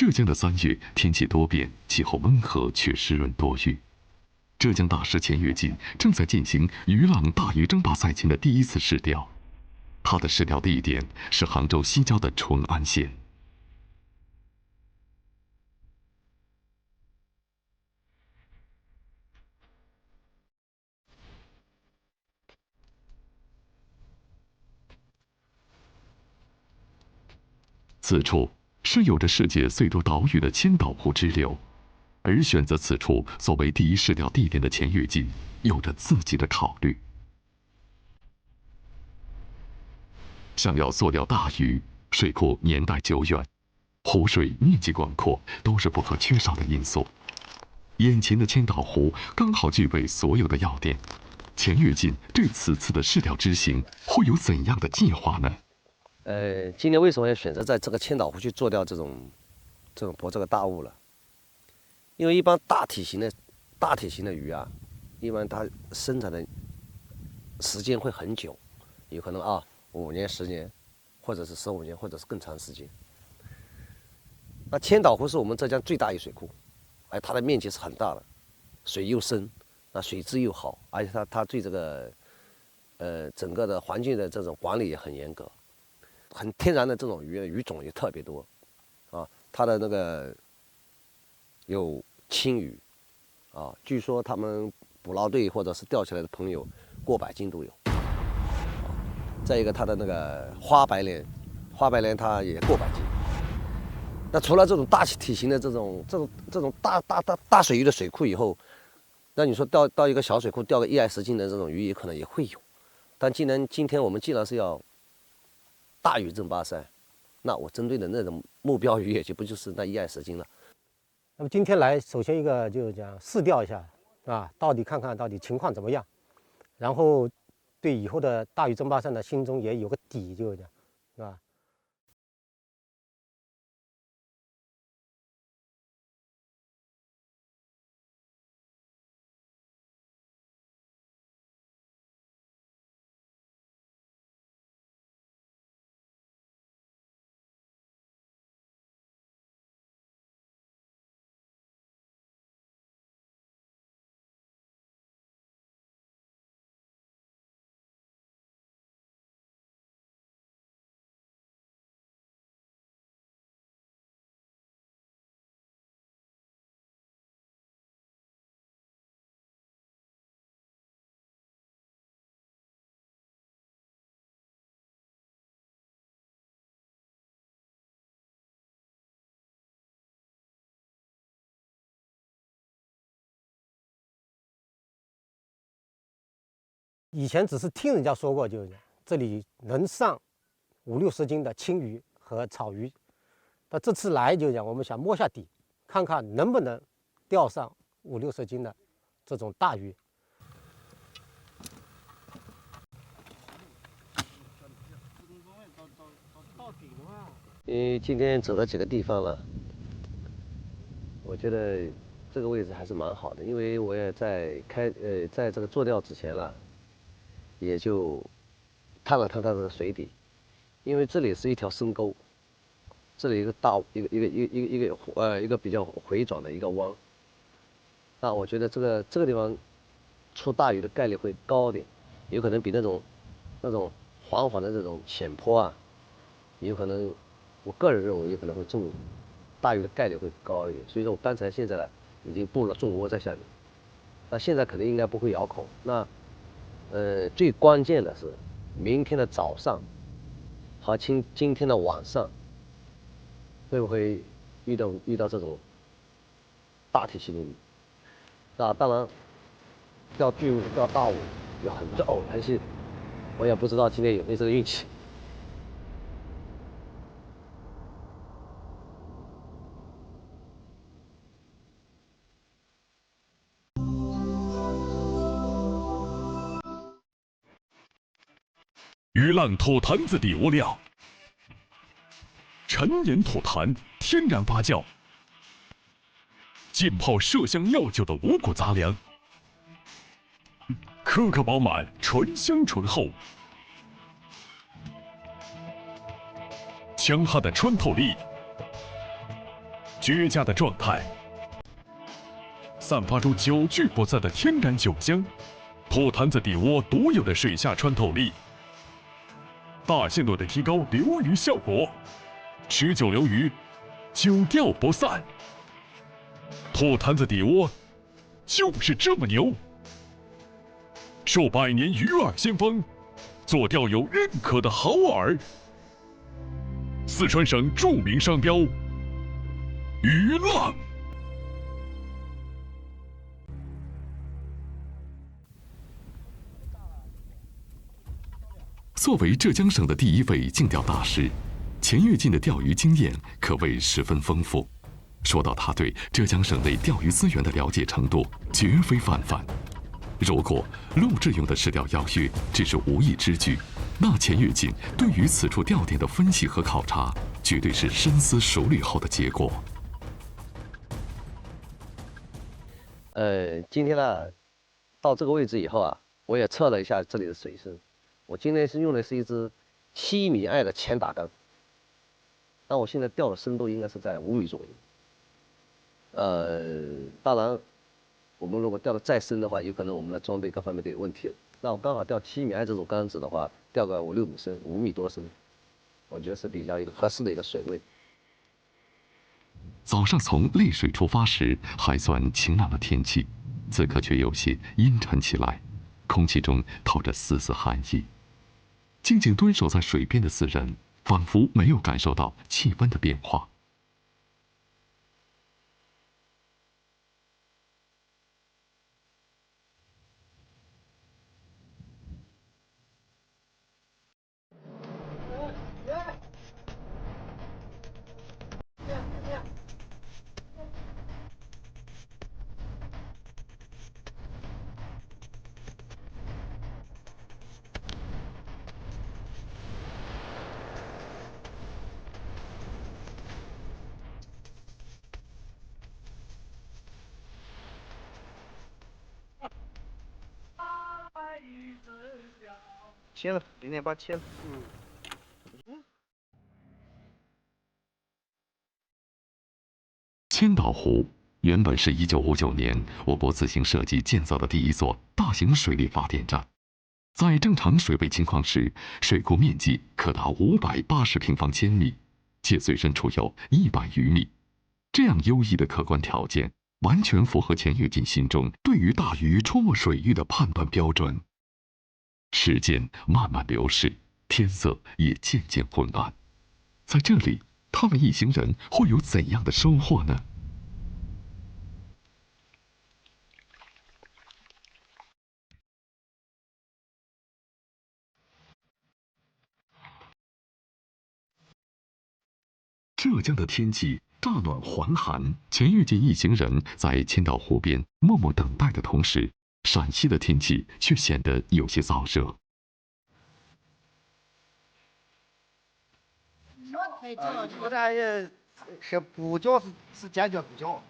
浙江的3月天气多变，气候温和却湿润多雨。浙江大师钱跃进正在进行渔浪大鱼争霸赛前的第一次试钓，他的试钓地点是杭州西郊的淳安县。此处是有着世界最多岛屿的千岛湖支流，而选择此处作为第一试钓地点的钱跃进有着自己的考虑。想要做钓大鱼，水库年代久远，湖水面积广阔都是不可缺少的因素。眼前的千岛湖刚好具备所有的要点，钱跃进对此次的试钓之行会有怎样的计划呢？今年为什么要选择在这个千岛湖去做钓这种博这个大物了？因为一般大体型的鱼啊，一般它生产的时间会很久，有可能5年、10年，或者是15年，或者是更长时间。那千岛湖是我们浙江最大一水库，它的面积是很大的，水又深，那水质又好，而且它对这个整个的环境的这种管理也很严格。很天然的这种鱼种也特别多，它的那个有青鱼，据说他们捕捞队或者是钓起来的朋友过100斤都有。再一个，它的那个花白鲢它也过100斤。那除了这种大体型的这种大水域的水库以后，那你说到一个小水库钓个120斤的这种鱼也可能也会有，但今天我们既然是要大鱼争霸赛，那我针对的那种目标鱼也就不就是那120斤了。那么今天来，首先一个就是讲试钓一下，到底看看到底情况怎么样，然后对以后的大鱼争霸赛呢，心中也有个底，就是讲，是吧？以前只是听人家说过，就是这里能上50、60斤的青鱼和草鱼。那这次来就讲，我们想摸下底，看看能不能钓上50、60斤的这种大鱼。因为今天走了几个地方了，我觉得这个位置还是蛮好的，因为我也在这个做钓之前了，也就探了探它的水底，因为这里是一条深沟，这里一个比较回转的一个弯，那我觉得这个地方出大鱼的概率会高点，有可能比那种缓缓的这种浅坡有可能，我个人认为有可能会中大鱼的概率会高一点，所以说我刚才现在呢已经布了重窝在下面，那现在肯定应该不会咬口。那最关键的是明天的早上和今天的晚上会不会遇到这种大体型的鱼？当然钓巨物钓大物有很多偶然性，我也不知道今天有没有这个运气。鱼浪吐坛子底窝料，陈年吐坛天然发酵，浸泡麝香药酒的五谷杂粮，颗颗饱满，醇香醇厚，强悍的穿透力，绝佳的状态，散发出久聚不散的天然酒香，破坛子底窝独有的水下穿透力，大限度的提高留鱼效果，持久留鱼，久钓不散。破坛子底窝就是这么牛，受百年鱼饵先锋做钓友认可的好饵，四川省著名商标鱼浪。作为浙江省的第一位竞钓大师，钱跃进的钓鱼经验可谓十分丰富。说到他对浙江省内钓鱼资源的了解程度，绝非泛泛。如果录制用的石钓邀约只是无意之举，那钱跃进对于此处钓点的分析和考察，绝对是深思熟虑后的结果。今天呢，到这个位置以后啊，我也测了一下这里的水深。我今天用的是一只7米2的前打竿，但我现在钓的深度应该是在5米左右。当然，我们如果钓的再深的话，有可能我们的装备各方面都有问题了。那我刚好钓7米2这种竿子的话，钓个5、6米深，5米多深，我觉得是比较一个合适的一个水位。早上从丽水出发时还算晴朗的天气，此刻却有些阴沉起来，空气中透着丝丝寒意。静静蹲守在水边的四人，仿佛没有感受到气温的变化。切了0.8切了。千岛湖原本是1959年我国自行设计建造的第一座大型水力发电站，在正常水位情况时，水库面积可达580平方千米，且最深处有100余米。这样优异的客观条件，完全符合钱跃进心中对于大鱼出没水域的判断标准。时间慢慢流逝，天色也渐渐昏暗。在这里，他们一行人会有怎样的收获呢？浙江的天气乍暖还寒，钱跃进一行人在千岛湖边默默等待的同时，陕西的天气却显得有些燥热。我这也是不叫是坚决不叫。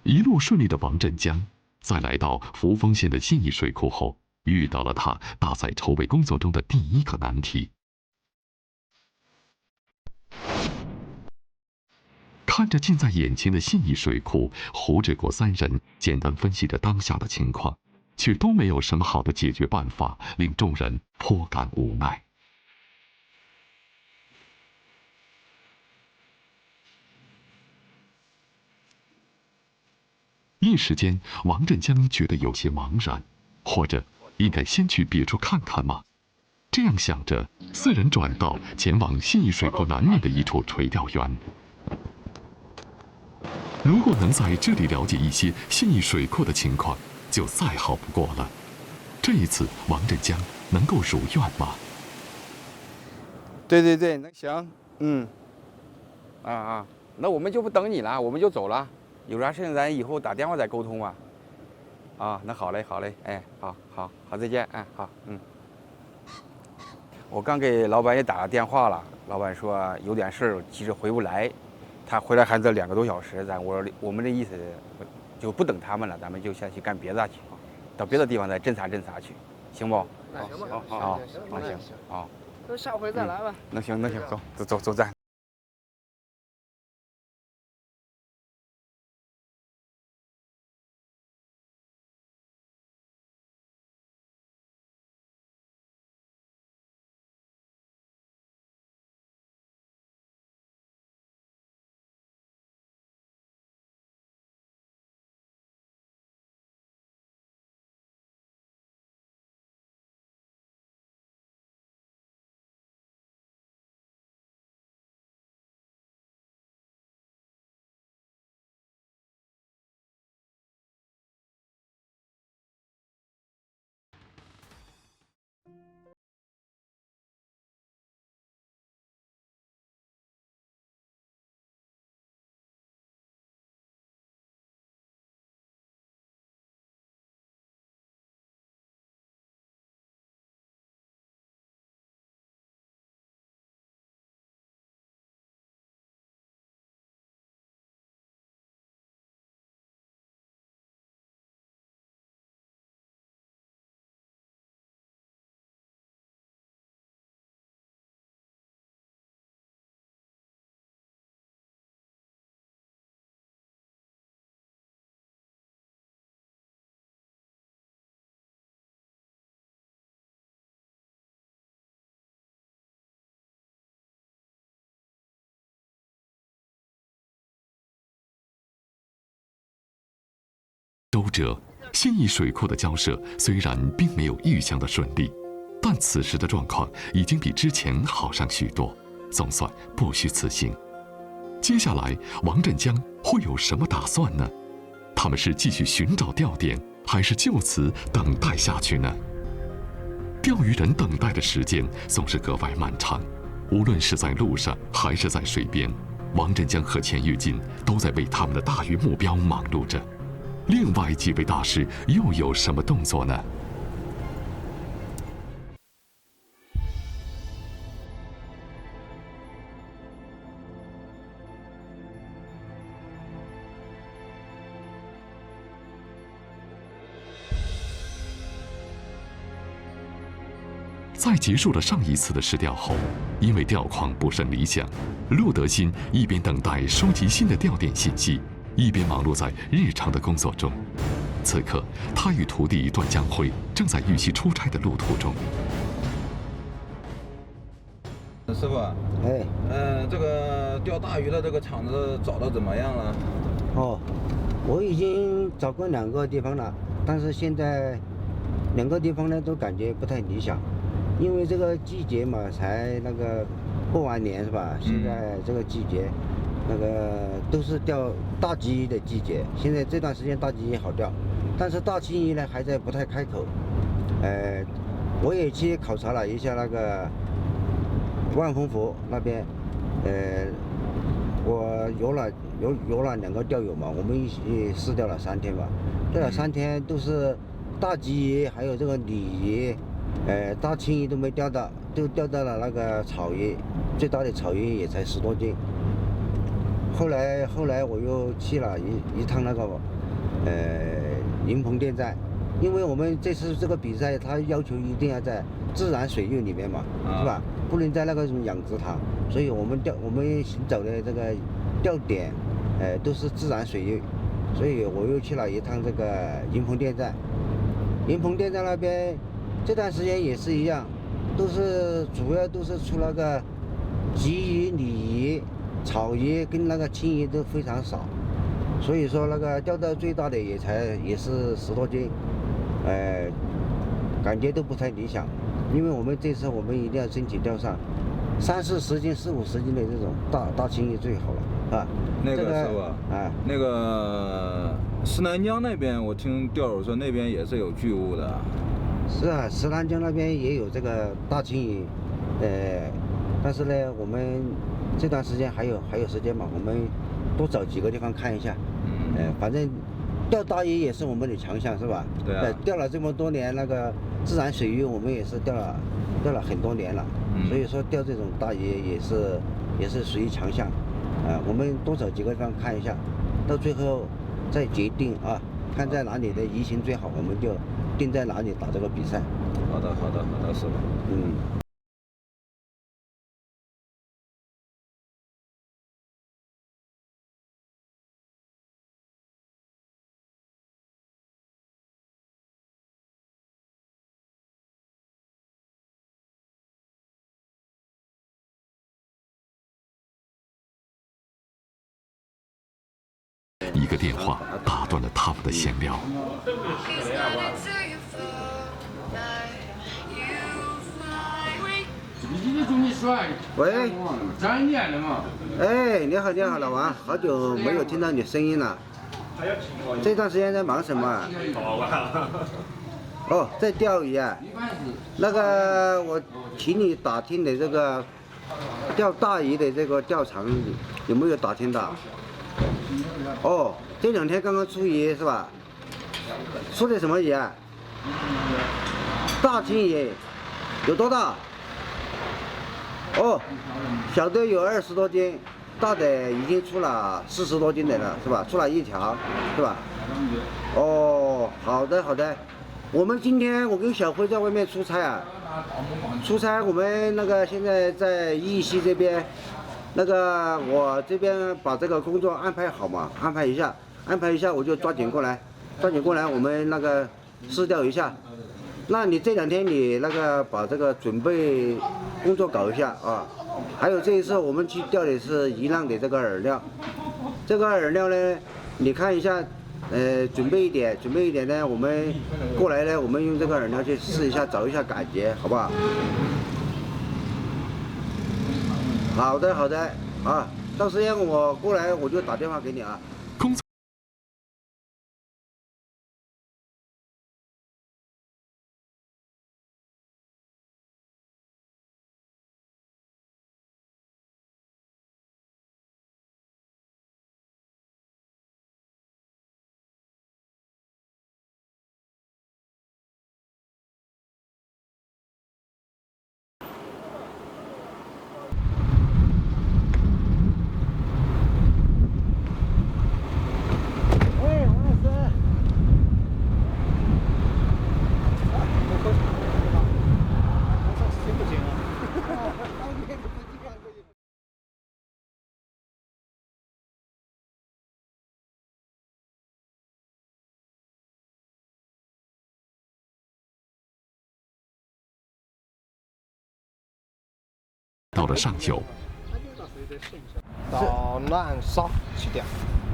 一路顺利的王振江，在来到扶风县的信义水库后，遇到了他大赛筹备工作中的第一个难题。看着近在眼前的信义水库，胡志国三人简单分析着当下的情况，却都没有什么好的解决办法，令众人颇感无奈。一时间，王振江觉得有些茫然，或者应该先去别处看看吗？这样想着，四人转道前往信义水库南面的一处垂钓园。如果能在这里了解一些信义水库的情况，就再好不过了。这一次，王振江能够如愿吗？对，能行，那我们就不等你了，我们就走了。有啥事情咱以后打电话再沟通吧。那好嘞，哎，好，再见，哎，好，我刚给老板也打了电话了，老板说有点事儿，急着回不来，他回来还得2个多小时，我们这意思就不等他们了，咱们就先去干别的去，到别的地方再侦查去，行不？那行吧，好，行，好，那下回再来吧。那行，走咱。周折，新义水库的交涉虽然并没有预想的顺利，但此时的状况已经比之前好上许多，总算不虚此行。接下来，王振江会有什么打算呢？他们是继续寻找钓点，还是就此等待下去呢？钓鱼人等待的时间总是格外漫长，无论是在路上还是在水边，王振江和钱玉金都在为他们的大鱼目标忙碌着。另外几位大师又有什么动作呢？在结束了上一次的试钓后，因为钓况不甚理想，陆德新一边等待收集新的钓点信息，一边忙碌在日常的工作中。此刻，他与徒弟段江辉正在玉溪出差的路途中。师傅，这个钓大鱼的这个场子找的怎么样了？哦，我已经找过2个地方了，但是现在2个地方呢都感觉不太理想。因为这个季节嘛，才那个过完年是吧？现在这个季节，那个都是钓大鲫鱼的季节。现在这段时间大鲫鱼好钓，但是大青鱼呢还在不太开口。我也去考察了一下那个万丰湖那边，我游了2个钓友嘛，我们一起试钓了3天吧，钓了3天都是大鲫鱼，还有这个鲤鱼。大青鱼都没钓到，都钓到了那个草鱼，最大的草鱼也才10多斤。后来我又去了一趟那个云鹏电站，因为我们这次这个比赛，它要求一定要在自然水域里面嘛，是吧？不能在那个养殖塘，所以我们行走的这个钓点，都是自然水域，所以我又去了一趟这个云鹏电站。云鹏电站那边。这段时间也是一样，主要都是出那个鲫鱼、鲤鱼、草鱼跟那个青鱼都非常少，所以说那个钓到最大的也是10多斤，感觉都不太理想。因为我们这次一定要争取钓上30-40斤、40-50斤的这种大青鱼最好了啊。那个师傅，那个石南江那边，我听钓友说那边也是有巨物的。是啊，石南江那边也有这个大青鱼，但是呢，我们这段时间还有时间嘛，我们多找几个地方看一下。反正钓大鱼也是我们的强项，是吧？对啊。钓了这么多年那个自然水域，我们也是钓了很多年了，所以说钓这种大鱼也是属于强项。我们多找几个地方看一下，到最后再决定啊，看在哪里的鱼情最好，我们就定在哪里打这个比赛。好的，师傅。一个电话打断了他们的闲聊。喂，你好，老王，好久没有听到你声音了。这段时间在忙什么啊？哦，在钓鱼啊。那个我请你打听的这个钓大鱼的这个钓场有没有打听到？哦，这2天刚刚出鱼是吧？出的什么鱼啊？大青鱼，有多大？哦，小的有20多斤，大的已经出了40多斤的了，是吧？出了1条，是吧？哦，好的。我们今天我跟小辉在外面出差啊，我们那个现在在义溪这边。那个我这边把这个工作安排好嘛，安排一下我就抓紧过来，我们那个试钓一下。那你这2天你那个把这个准备工作搞一下啊。还有这一次我们去钓的是一浪的这个饵料，呢，你看一下准备一点呢，我们过来呢，我们用这个饵料去试一下，找一下感觉，好不好？好的，啊，到时间我过来我就打电话给你啊。工作到了上游，到南沙去钓。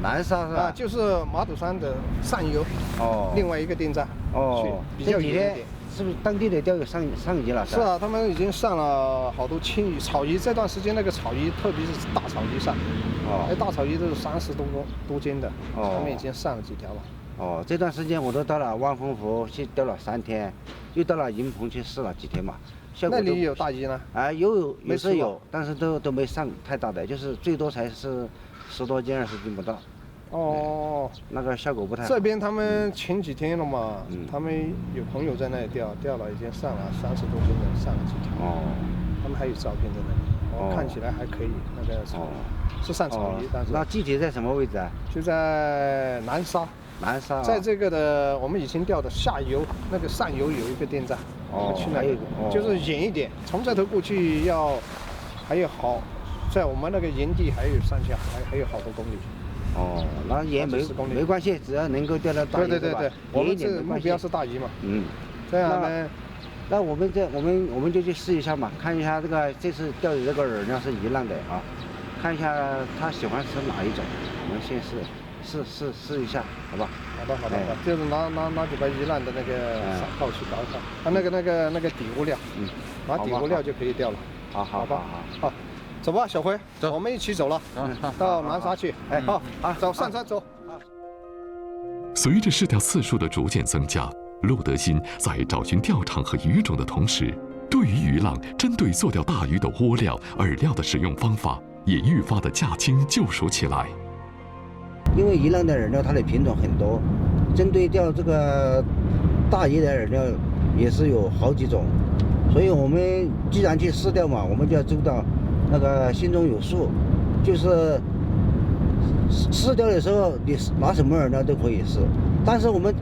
南沙是吧？啊，就是马肚山的上游。哦。另外一个电站。哦。比较远一点。是不是当地的钓友上鱼了？是啊，他们已经上了好多青鱼、草鱼。这段时间那个草鱼，特别是大草鱼上。哦。那大草鱼都是30多斤的。哦。他们已经上了几条了。哦，这段时间我都到了望风湖去钓了3天，又到了营棚去试了几天嘛。那里有大鱼呢？啊，有是有，但是都没上太大的，就是最多才是10多斤、20斤不到。哦，那个效果不太好。这边他们前几天了嘛，他们有朋友在那里钓了，已经上了30多斤的，上了几条。哦，他们还有照片在那里，看起来还可以。那个是上草鱼，但是那具体在什么位置啊？就在南沙。南沙，在这个的我们以前钓的下游，那个上游有一个电站，我们去那里，就是远一点，从这头过去还有好，在我们那个营地还有上下还有好多公里。哦，那也没关系，只要能够钓到大鱼。对，我们这目标是大鱼嘛。嗯，这样呢，那我们就去试一下嘛，看一下这次钓的这个饵料是鱼浪的啊，看一下他喜欢吃哪一种，我们先试一下，好吧？好的，就是拿几把鱼浪的那个沙套去搞一搞，它那个底物料，拿底物料就可以钓了。好，走吧，小辉，走，我们一起走了，到南沙去。哎，好，走，上车走。随着试钓次数的逐渐增加，陆德新在找寻钓场和鱼种的同时，对于鱼浪针对做钓大鱼的窝料、饵料的使用方法也愈发的驾轻就熟起来。因为鱼浪的饵料它的品种很多，针对钓这个大鱼的饵料也是有好几种，所以我们既然去试钓嘛，我们就要知道那个心中有数，就是试钓的时候你拿什么饵料都可以试，但是我们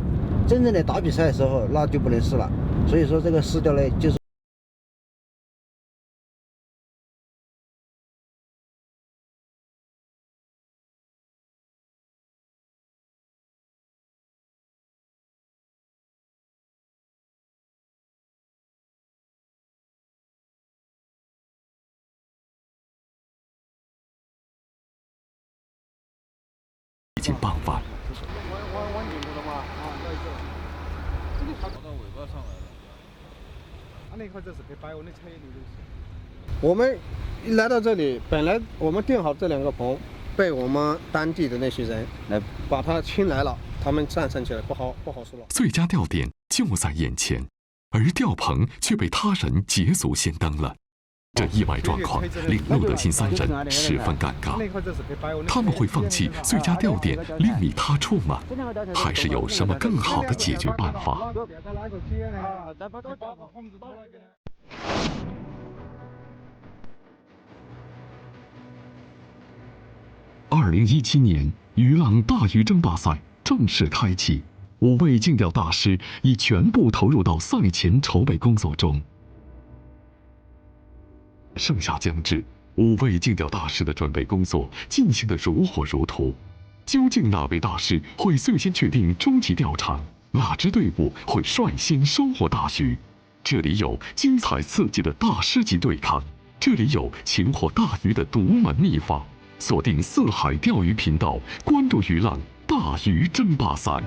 真正的打比赛的时候那就不能试了，所以说这个试钓呢就是已经傍晚。我们一来到这里，本来我们定好这2个棚，被我们当地的那些人来把它清来了，他们站上去了，不好说了。最佳钓点就在眼前，而钓棚却被他人捷足先登了。这意外状况令陆德新3人十分尴尬。他们会放弃最佳钓点另觅他处吗？还是有什么更好的解决办法？2017年，鱼浪大鱼争霸赛正式开启，5位竞钓大师已全部投入到赛前筹备工作中。盛夏将至，5位竞钓大师的准备工作进行得如火如荼。究竟哪位大师会最先确定终极钓场？哪支队伍会率先收获大鱼？这里有精彩刺激的大师级对抗，这里有擒获大鱼的独门秘法。锁定四海钓鱼频道，关注鱼浪，大鱼争霸赛。